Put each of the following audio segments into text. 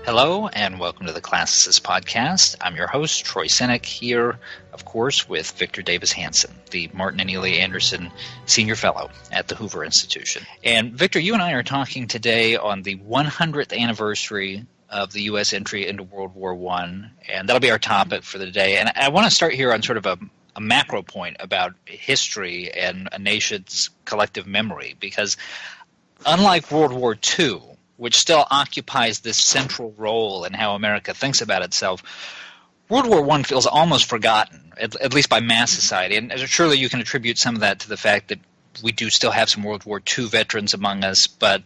Hello, and welcome to the Classicist Podcast. I'm your host, Troy Senek, here, of course, with Victor Davis Hanson, the Martin and Ely Anderson Senior Fellow at the Hoover Institution. And Victor, you and I are talking today on the 100th anniversary of the U.S. entry into World War I, and that'll be our topic for the day. And I want to start here on sort of a macro point about history and a nation's collective memory, because unlike World War II, which still occupies this central role in how America thinks about itself, World War I feels almost forgotten, at least by mass society. And surely you can attribute some of that to the fact that we do still have some World War II veterans among us, but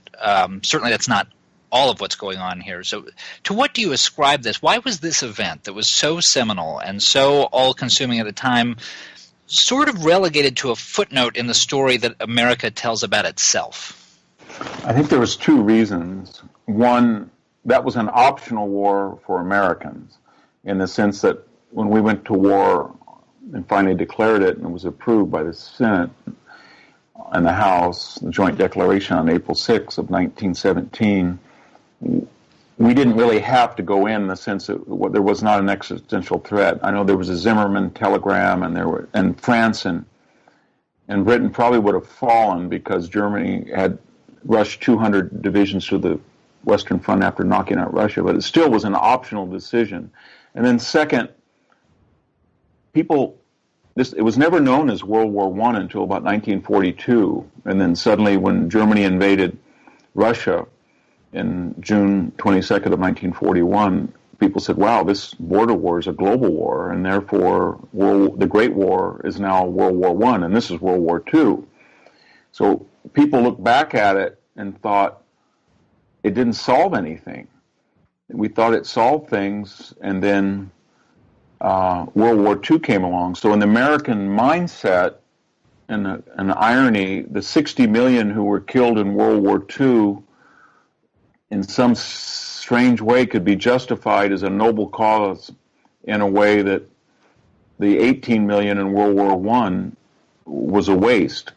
certainly that's not all of what's going on here. So to what do you ascribe this? Why was this event that was so seminal and so all-consuming at the time sort of relegated to a footnote in the story that America tells about itself? I think there was two reasons. One, that was an optional war for Americans, in the sense that when we went to war and finally declared it and it was approved by the Senate and the House, the Joint Declaration on April 6 of 1917, we didn't really have to go in the sense that there was not an existential threat. I know there was a Zimmerman telegram, and France and Britain probably would have fallen because Germany had rushed 200 divisions to the Western Front after knocking out Russia, but it still was an optional decision. And then second, it was never known as World War I until about 1942, and then suddenly when Germany invaded Russia in June 22nd of 1941, people said, wow, this border war is a global war, and therefore the Great War is now World War I, and this is World War II. So people look back at it and thought it didn't solve anything. We thought it solved things, and then World War II came along. So in the American mindset, and an irony, the 60 million who were killed in World War II in some strange way could be justified as a noble cause in a way that the 18 million in World War I was a waste.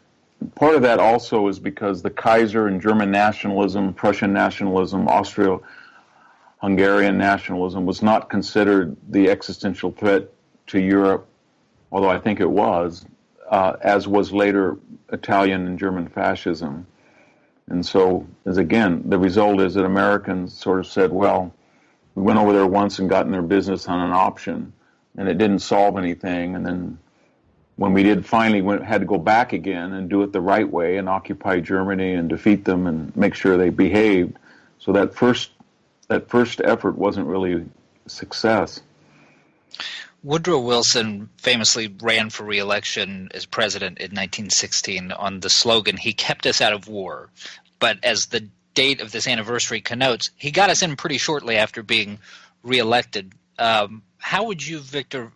Part of that also is because the Kaiser and German nationalism, Prussian nationalism, Austro-Hungarian nationalism was not considered the existential threat to Europe, although I think it was, as was later Italian and German fascism. And so, the result is that Americans sort of said, well, we went over there once and got in their business on an option, and it didn't solve anything, and then when we did finally had to go back again and do it the right way and occupy Germany and defeat them and make sure they behaved. So that first effort wasn't really a success. Woodrow Wilson famously ran for re-election as president in 1916 on the slogan, "He kept us out of war." But as the date of this anniversary connotes, he got us in pretty shortly after being re-elected. How would you, Victor,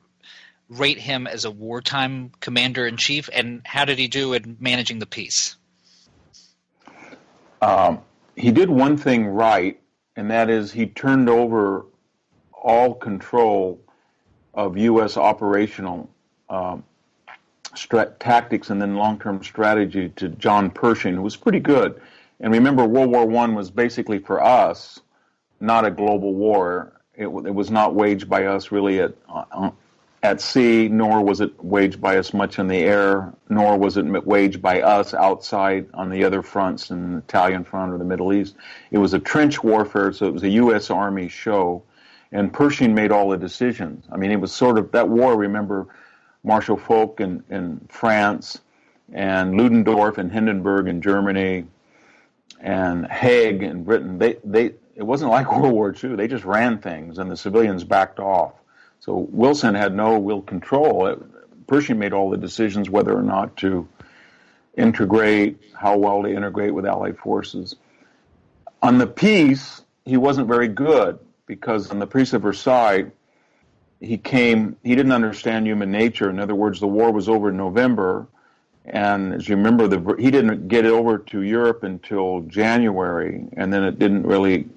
rate him as a wartime commander-in-chief, and how did he do in managing the peace? He did one thing right, and that is he turned over all control of U.S. operational tactics and then long-term strategy to John Pershing, who was pretty good. And remember, World War I was basically, for us, not a global war. It was not waged by us really at sea, nor was it waged by us much in the air, nor was it waged by us outside on the other fronts, in the Italian front or the Middle East. It was a trench warfare, so it was a U.S. Army show, and Pershing made all the decisions. I mean, it was sort of, that war, remember, Marshal Foch in France, and Ludendorff and Hindenburg in Germany, and Haig in Britain. It wasn't like World War II. They just ran things, and the civilians backed off. So Wilson had no real control. Pershing made all the decisions whether or not to integrate, how well to integrate with Allied forces. On the peace, he wasn't very good, because on the Peace of Versailles, he didn't understand human nature. In other words, the war was over in November, and as you remember, he didn't get it over to Europe until January, and then it didn't really,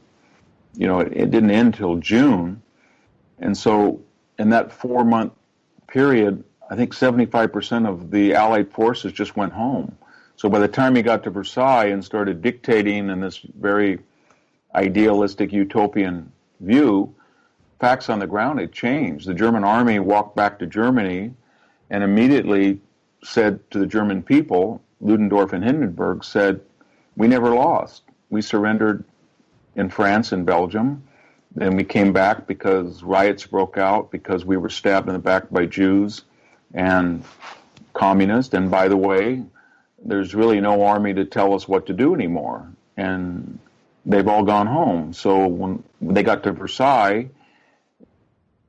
it didn't end till June. And so in that 4-month period, I think 75% of the Allied forces just went home. So by the time he got to Versailles and started dictating in this very idealistic utopian view, facts on the ground had changed. The German army walked back to Germany and immediately said to the German people, Ludendorff and Hindenburg said, we never lost. We surrendered in France and Belgium. Then we came back because riots broke out, because we were stabbed in the back by Jews and communists. And by the way, there's really no army to tell us what to do anymore. And they've all gone home. So when they got to Versailles,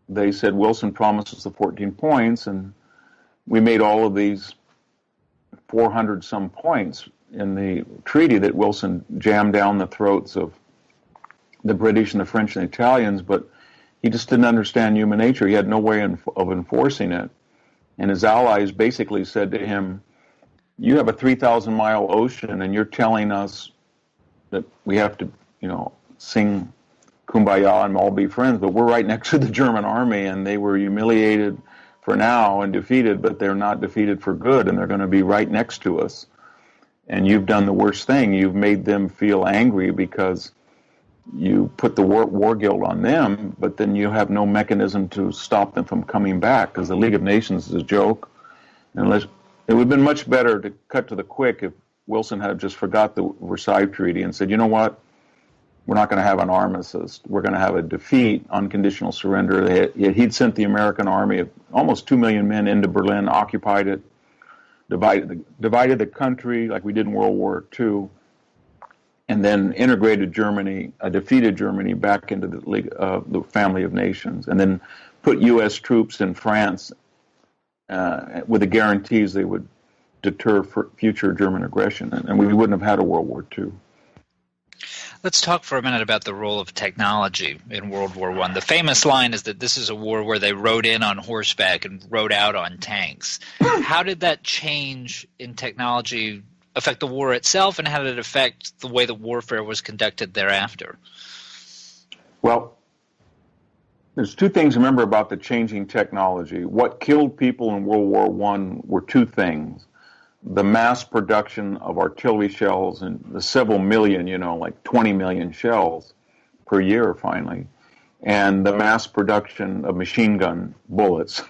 they said Wilson promised us the 14 points, and we made all of these 400 some points in the treaty that Wilson jammed down the throats of the British and the French and the Italians, but he just didn't understand human nature. He had no way of enforcing it. And his allies basically said to him, you have a 3,000-mile ocean, and you're telling us that we have to, sing Kumbaya and all be friends, but we're right next to the German army, and they were humiliated for now and defeated, but they're not defeated for good, and they're going to be right next to us. And you've done the worst thing. You've made them feel angry because you put the war guilt on them, but then you have no mechanism to stop them from coming back, because the League of Nations is a joke. It would have been much better to cut to the quick if Wilson had just forgot the Versailles Treaty and said, you know what, we're not going to have an armistice. We're going to have a defeat, unconditional surrender. He'd sent the American army of almost 2 million men into Berlin, occupied it, divided the country like we did in World War II, and then integrated Germany, defeated Germany back into the League, the family of nations, and then put U.S. troops in France with the guarantees they would deter future German aggression, and we wouldn't have had a World War II. Let's talk for a minute about the role of technology in World War I. The famous line is that this is a war where they rode in on horseback and rode out on tanks. How did that change in technology affect the war itself, and how did it affect the way that warfare was conducted thereafter? Well, there's two things to remember about the changing technology. What killed people in World War I were two things. The mass production of artillery shells, and the several million, like 20 million shells per year finally, and the mass production of machine gun bullets.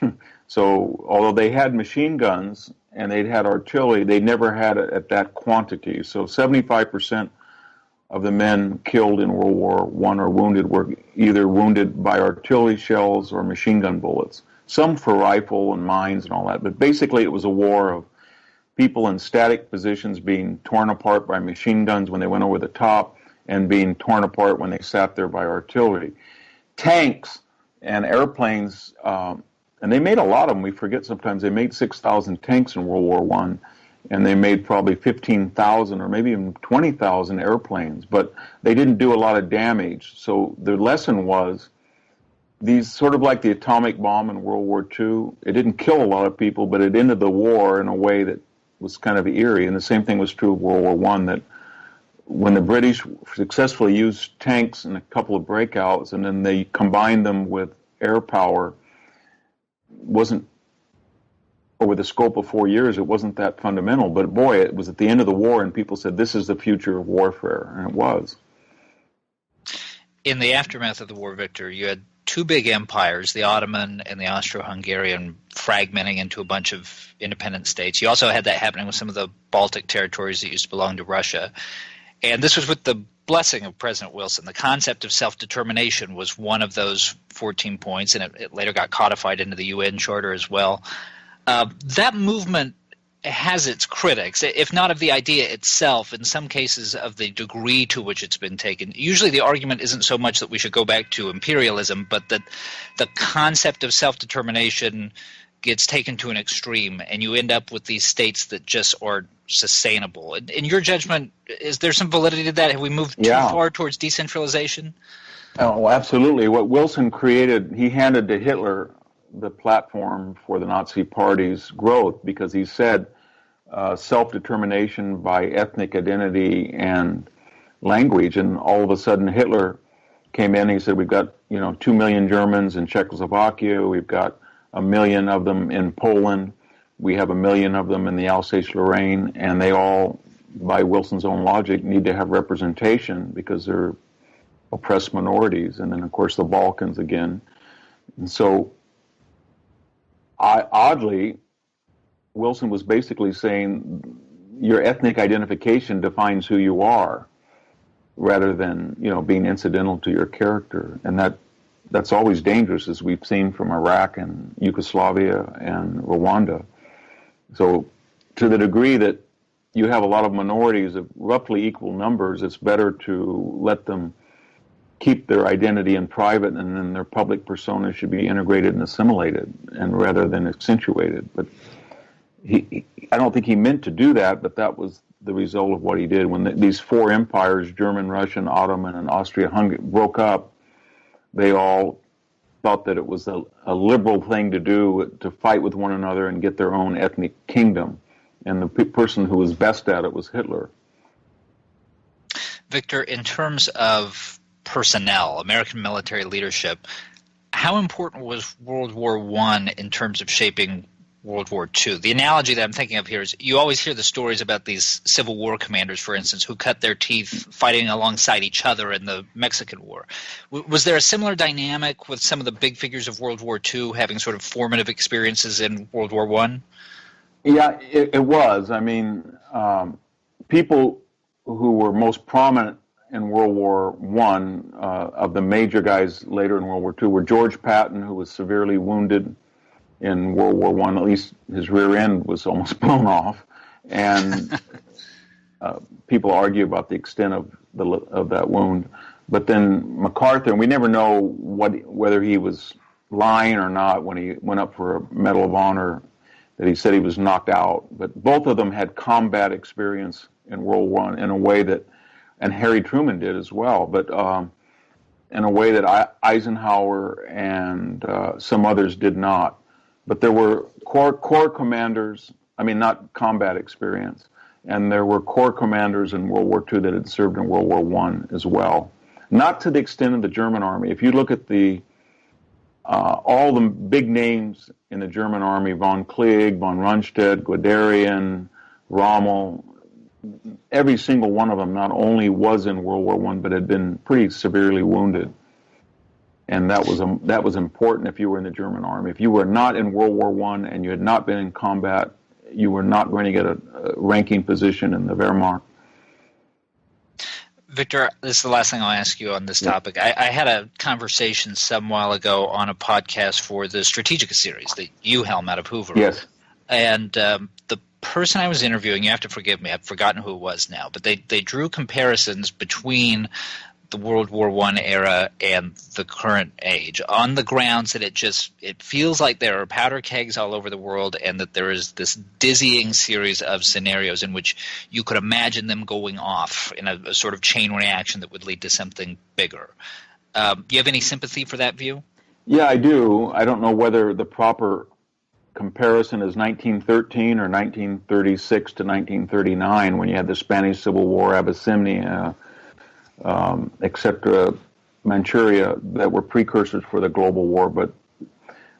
So although they had machine guns and they'd had artillery, they never had it at that quantity. So 75% of the men killed in World War I or wounded were either wounded by artillery shells or machine gun bullets. Some for rifle and mines and all that, but basically it was a war of people in static positions being torn apart by machine guns when they went over the top and being torn apart when they sat there by artillery. Tanks and airplanes, and they made a lot of them. We forget sometimes they made 6,000 tanks in World War I, and they made probably 15,000 or maybe even 20,000 airplanes, but they didn't do a lot of damage. So the lesson was, these sort of like the atomic bomb in World War II, it didn't kill a lot of people, but it ended the war in a way that was kind of eerie. And the same thing was true of World War I, that when the British successfully used tanks in a couple of breakouts and then they combined them with air power, wasn't, over the scope of 4 years, it wasn't that fundamental. But boy, it was at the end of the war and people said, this is the future of warfare. And it was. In the aftermath of the war, Victor, you had two big empires, the Ottoman and the Austro-Hungarian, fragmenting into a bunch of independent states. You also had that happening with some of the Baltic territories that used to belong to Russia. And this was with the blessing of President Wilson. The concept of self-determination was one of those 14 points, and it later got codified into the UN Charter as well. That movement has its critics, if not of the idea itself, in some cases of the degree to which it's been taken. Usually the argument isn't so much that we should go back to imperialism, but that the concept of self-determination gets taken to an extreme, and you end up with these states that just aren't sustainable. In your judgment, is there some validity to that? Have we moved too far towards decentralization? Oh, absolutely. What Wilson created, he handed to Hitler the platform for the Nazi Party's growth, because he said self-determination by ethnic identity and language, and all of a sudden Hitler came in and he said, we've got 2 million Germans in Czechoslovakia, we've got 1 million of them in Poland, we have 1 million of them in the Alsace-Lorraine, and they all, by Wilson's own logic, need to have representation because they're oppressed minorities, and then of course the Balkans again. And so, oddly, Wilson was basically saying your ethnic identification defines who you are, rather than being incidental to your character, and that's always dangerous, as we've seen from Iraq and Yugoslavia and Rwanda. So, to the degree that you have a lot of minorities of roughly equal numbers, it's better to let them keep their identity in private, and then their public persona should be integrated and assimilated, and rather than accentuated. But I don't think he meant to do that, but that was the result of what he did. When these four empires, German, Russian, Ottoman, and Austria-Hungary, broke up, they all thought that it was a liberal thing to do, to fight with one another and get their own ethnic kingdom. And the person who was best at it was Hitler. Victor, in terms of personnel, American military leadership, how important was World War I in terms of shaping World War II? The analogy that I'm thinking of here is you always hear the stories about these Civil War commanders, for instance, who cut their teeth fighting alongside each other in the Mexican War. Was there a similar dynamic with some of the big figures of World War II having sort of formative experiences in World War I? Yeah, it was. I mean, people who were most prominent in World War I, of the major guys later in World War II, were George Patton, who was severely wounded in World War I. At least his rear end was almost blown off, and people argue about the extent of that wound. But then MacArthur, and we never know whether he was lying or not when he went up for a Medal of Honor, that he said he was knocked out. But both of them had combat experience in World War I in a way that, and Harry Truman did as well, but in a way that Eisenhower and some others did not. But there were corps commanders, not combat experience, and there were corps commanders in World War II that had served in World War I as well. Not to the extent of the German army. If you look at all the big names in the German army, von Klieg, von Rundstedt, Guderian, Rommel, every single one of them not only was in World War I, but had been pretty severely wounded. And that was important if you were in the German army. If you were not in World War I and you had not been in combat, you were not going to get a ranking position in the Wehrmacht. Victor, this is the last thing I'll ask you on this topic. I had a conversation some while ago on a podcast for the Strategica series that you helm out of Hoover. Yes. And the person I was interviewing, you have to forgive me, I've forgotten who it was now, but they drew comparisons between the World War I era and the current age on the grounds that it feels like there are powder kegs all over the world, and that there is this dizzying series of scenarios in which you could imagine them going off in a sort of chain reaction that would lead to something bigger. Do you have any sympathy for that view? Yeah, I do. I don't know whether the proper comparison is 1913 or 1936 to 1939, when you had the Spanish Civil War, Abyssinia, etc., Manchuria, that were precursors for the global war. But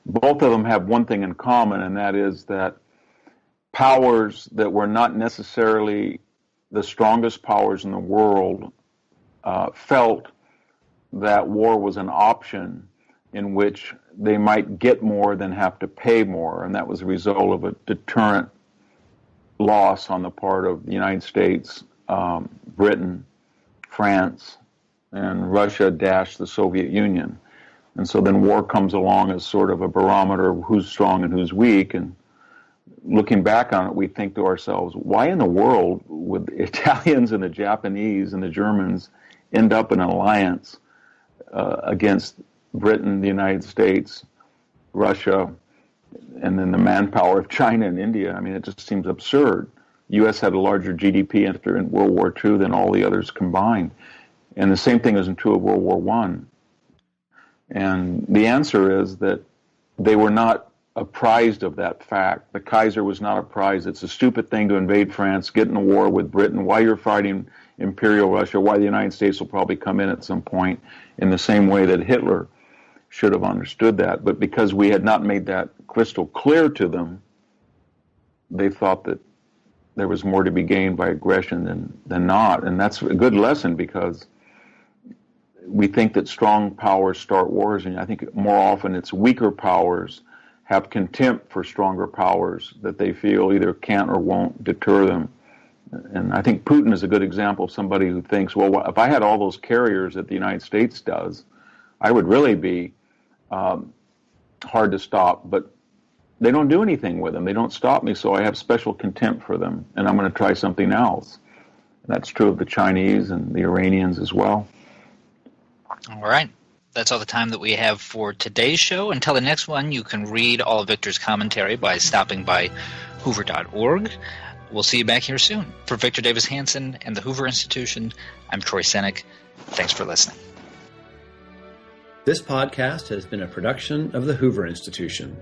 both of them have one thing in common, and that is that powers that were not necessarily the strongest powers in the world felt that war was an option in which they might get more than have to pay more, and that was a result of a deterrent loss on the part of the United States, Britain, France, and Russia - the Soviet Union. And so then war comes along as sort of a barometer of who's strong and who's weak. And looking back on it, we think to ourselves, why in the world would the Italians and the Japanese and the Germans end up in an alliance against Britain, the United States, Russia, and then the manpower of China and India? I mean, it just seems absurd. The U.S. had a larger GDP after in World War II than all the others combined. And the same thing isn't true of World War I. And the answer is that they were not apprised of that fact. The Kaiser was not apprised. It's a stupid thing to invade France, get in a war with Britain, why you're fighting Imperial Russia, why the United States will probably come in at some point, in the same way that Hitler should have understood that. But because we had not made that crystal clear to them, they thought that there was more to be gained by aggression than not. And that's a good lesson, because we think that strong powers start wars, and I think more often it's weaker powers have contempt for stronger powers that they feel either can't or won't deter them. And I think Putin is a good example of somebody who thinks, well, if I had all those carriers that the United States does, I would really be hard to stop. But they don't do anything with them. They don't stop me, so I have special contempt for them, and I'm going to try something else. And that's true of the Chinese and the Iranians as well. All right. That's all the time that we have for today's show. Until the next one, you can read all of Victor's commentary by stopping by hoover.org. We'll see you back here soon. For Victor Davis Hanson and the Hoover Institution, I'm Troy Senik. Thanks for listening. This podcast has been a production of the Hoover Institution.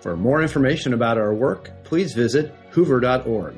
For more information about our work, please visit hoover.org.